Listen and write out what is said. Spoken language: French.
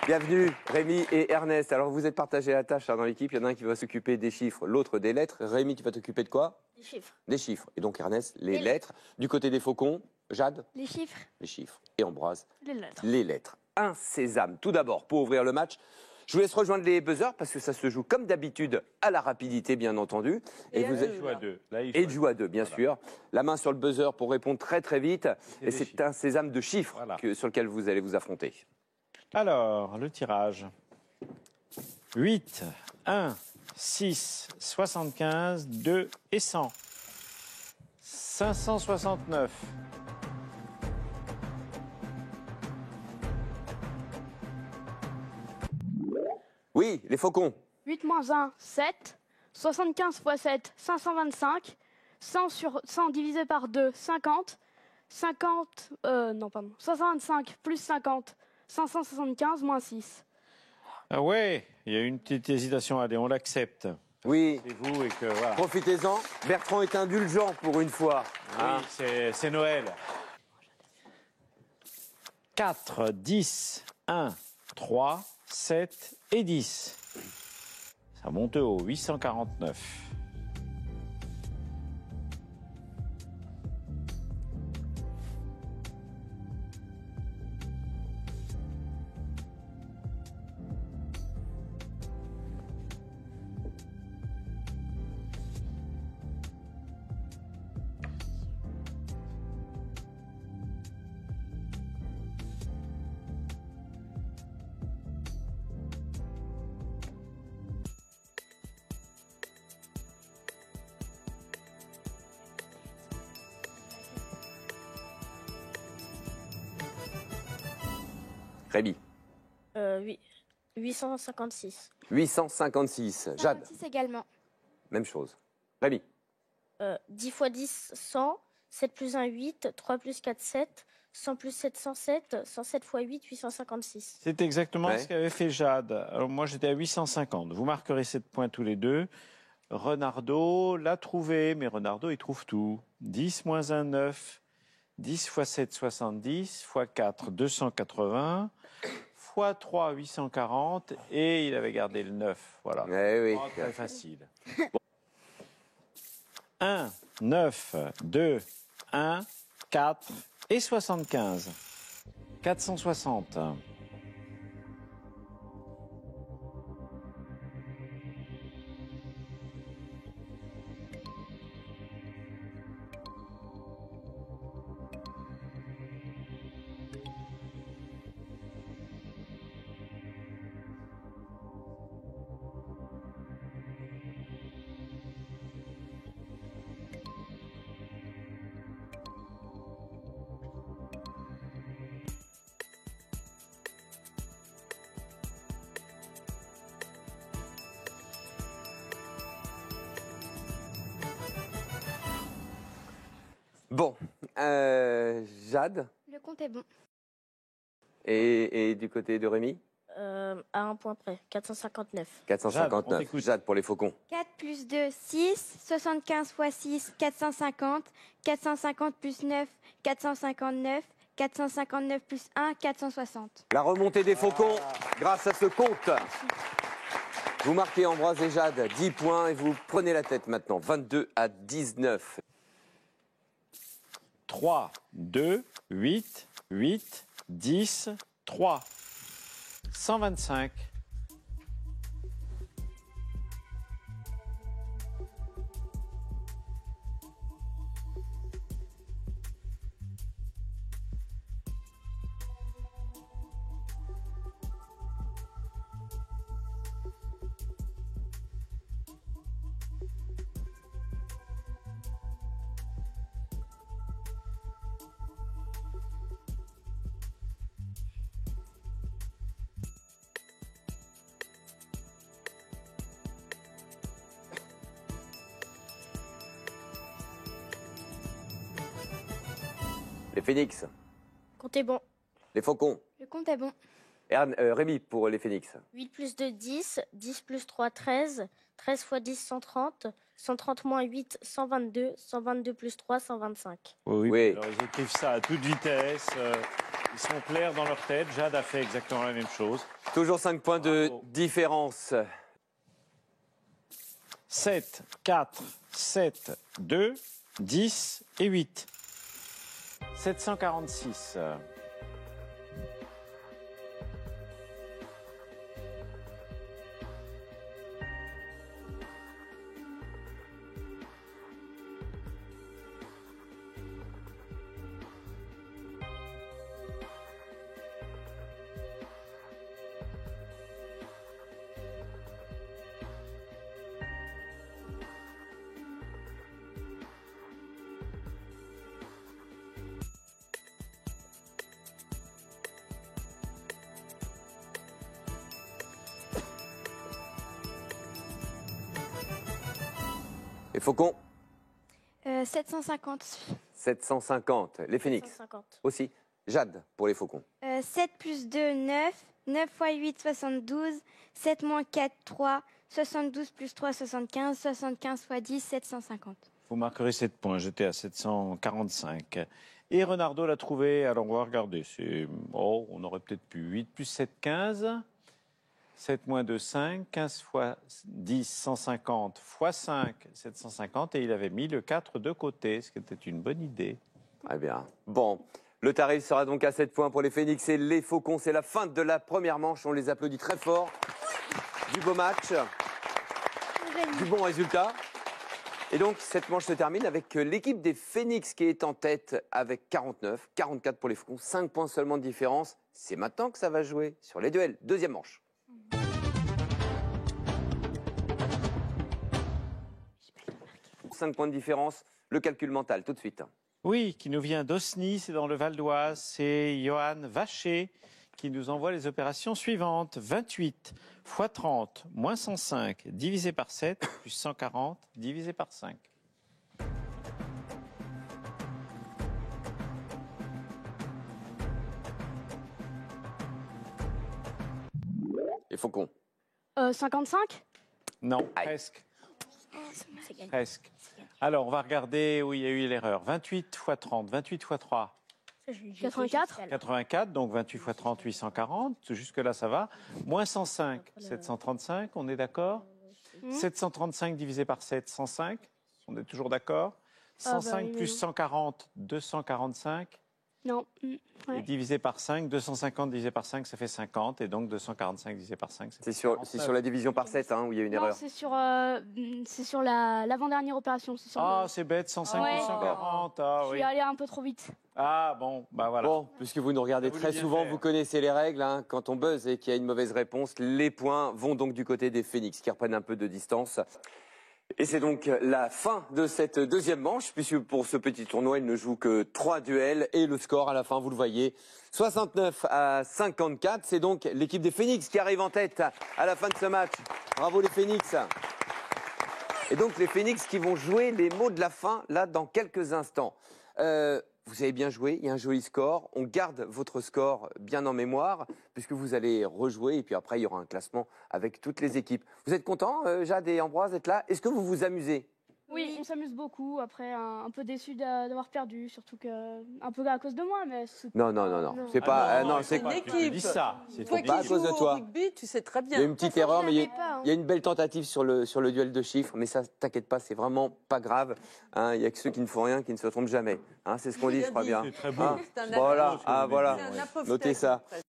Bienvenue Rémi et Ernest. Alors vous êtes partagés la tâche dans l'équipe. Il y en a un qui va s'occuper des chiffres, l'autre des lettres. Rémi, tu vas t'occuper de quoi? Les chiffres. Des chiffres. Et donc Ernest, les lettres. Du côté des faucons, Jade? Les chiffres. Les chiffres. Et Ambroise? Les lettres. Les lettres. Un sésame. Tout d'abord, pour ouvrir le match, je vous laisse rejoindre les buzzers parce que ça se joue comme d'habitude à la rapidité, bien entendu. Et vous êtes... joue à deux. Là, il joue à deux, bien sûr. La main sur le buzzer pour répondre très très vite. Et c'est un sésame de chiffres sur lequel vous allez vous affronter. Alors, le tirage. 8, 1, 6, 75, 2 et 100. 569. Oui, les faucons. 8 moins 1, 7. 75 x 7, 525. 100 divisé par 2, 50. 125 plus 50, 575 moins 6. Ah ouais, il y a une petite hésitation. Allez, on l'accepte. Oui. C'est vous et que voilà. Profitez-en. Bertrand est indulgent pour une fois. Oui, c'est Noël. 4, 10, 1, 3, 7 et 10. Ça monte haut, 849. Rémi. 856. 856. Jade. 56 également. Même chose. Rémi. 10 x 10, 100. 7 plus 1, 8. 3 plus 4, 7. 100 plus 7, 107. 107 x 8, 856. C'est exactement ce qu'avait fait Jade. Alors moi, j'étais à 850. Vous marquerez 7 points tous les deux. Renardo l'a trouvé, mais Renardo, il trouve tout. 10 moins 1, 9. 10 x 7, 70. x 4, 280. x 3, 840. Et il avait gardé le 9. Voilà. Oui. Oh, très facile. 1, 9, 2, 1, 4 et 75. 460. Bon. Jade. Le compte est bon. Et du côté de Rémi? À un point près. 459. 459. Jade pour les faucons. 4 plus 2, 6. 75 x 6, 450. 450 plus 9, 459. 459 plus 1, 460. La remontée des faucons grâce à ce compte. Vous marquez Ambroise et Jade 10 points et vous prenez la tête maintenant. 22 à 19. 3, 2, 8, 8, 10, 3. 125. Les phénix. Compte est bon. Les faucons. Le compte est bon. Rémi pour les phénix. 8 plus 2, 10. 10 plus 3, 13. 13 x 10, 130. 130 moins 8, 122. 122 plus 3, 125. Oui. Alors ils écrivent ça à toute vitesse. Ils sont clairs dans leur tête. Jade a fait exactement la même chose. Toujours 5 points de Bravo. différence. 7, 4, 7, 2, 10 et 8. 746. Les faucons, 750. 750. Les phénix 150. aussi. Jade pour les faucons. 7 plus 2, 9. 9 fois 8, 72. 7 moins 4, 3. 72 plus 3, 75. 75 fois 10, 750. Vous marquerez 7 points. J'étais à 745. Et Renardo l'a trouvé. Alors, on va regarder. Oh, on aurait peut-être pu. 8 plus 7, 15. 7 moins 2, 5. 15 fois 10, 150 fois 5, 750. Et il avait mis le 4 de côté, ce qui était une bonne idée. Très bien. Bon, le tarif sera donc à 7 points pour les phénix et les faucons. C'est la fin de la première manche. On les applaudit très fort. Du beau match, du bon résultat. Et donc, cette manche se termine avec l'équipe des phénix qui est en tête avec 49, 44 pour les faucons, 5 points seulement de différence. C'est maintenant que ça va jouer sur les duels. Deuxième manche. « 5 points de différence, le calcul mental, tout de suite. Oui, qui nous vient d'Osny, c'est dans le Val d'Oise. C'est Johan Vacher qui nous envoie les opérations suivantes. 28 fois 30 moins 105 divisé par 7 plus 140 divisé par 5. Les faucons. 55. Non, Aïe. presque. C'est gagné. Presque. Alors, on va regarder où il y a eu l'erreur. 28 fois 30, 28 fois 3, Ça, j'ai dit 84. jusqu'à là. 84, donc 28 fois 30, 840. Jusque-là, ça va. Moins 105, 735, on est d'accord 735 divisé par 7, 105. On est toujours d'accord 105 oui, plus oui. 140, 245. Non. Et Ouais. divisé par 5, 250 divisé par 5, ça fait 50. Et donc 245 divisé par 5, ça fait C'est sur la division par 7 hein, où il y a une Non, erreur. c'est sur l'avant-dernière opération. C'est sur Ah, c'est bête, 105 Ouais. plus 140. Ah, je oui. suis allé un peu trop vite. Ah, bon, bah voilà. Bon, puisque vous nous regardez Ça voulait très bien souvent, faire. vous connaissez les règles. Hein. Quand on buzz et qu'il y a une mauvaise réponse, les points vont donc du côté des phénix qui reprennent un peu de distance. Et c'est donc la fin de cette deuxième manche, puisque pour ce petit tournoi, il ne joue que 3 duels. Et le score à la fin, vous le voyez, 69 à 54. C'est donc l'équipe des phénix qui arrive en tête à la fin de ce match. Bravo les phénix. Et donc les phénix qui vont jouer les mots de la fin, là, dans quelques instants. Vous avez bien joué, il y a un joli score. On garde votre score bien en mémoire, puisque vous allez rejouer. Et puis après, il y aura un classement avec toutes les équipes. Vous êtes contents, Jade et Ambroise, d'être là? Est-ce que vous vous amusez? Oui, on s'amuse beaucoup. Après, un peu déçu d'avoir perdu, surtout que un peu à cause de moi, mais Non, non, non, non. C'est pas. non, c'est une pas- équipe. Tu dis ça. C'est Toi une pas à qui cause joues de au toi. rugby, tu sais très Il y a bien. une petite erreur, mais il pas, hein. y a une belle tentative sur le duel de chiffres. Mais ça, t'inquiète pas, c'est vraiment pas grave. Hein, il y a que ceux qui ne font rien qui ne se trompent jamais. Hein, c'est ce qu'on dit, je crois bien. C'est très beau. Hein, C'est un voilà, apostrophe, ah, voilà. C'est un apostrophe. Notez ça.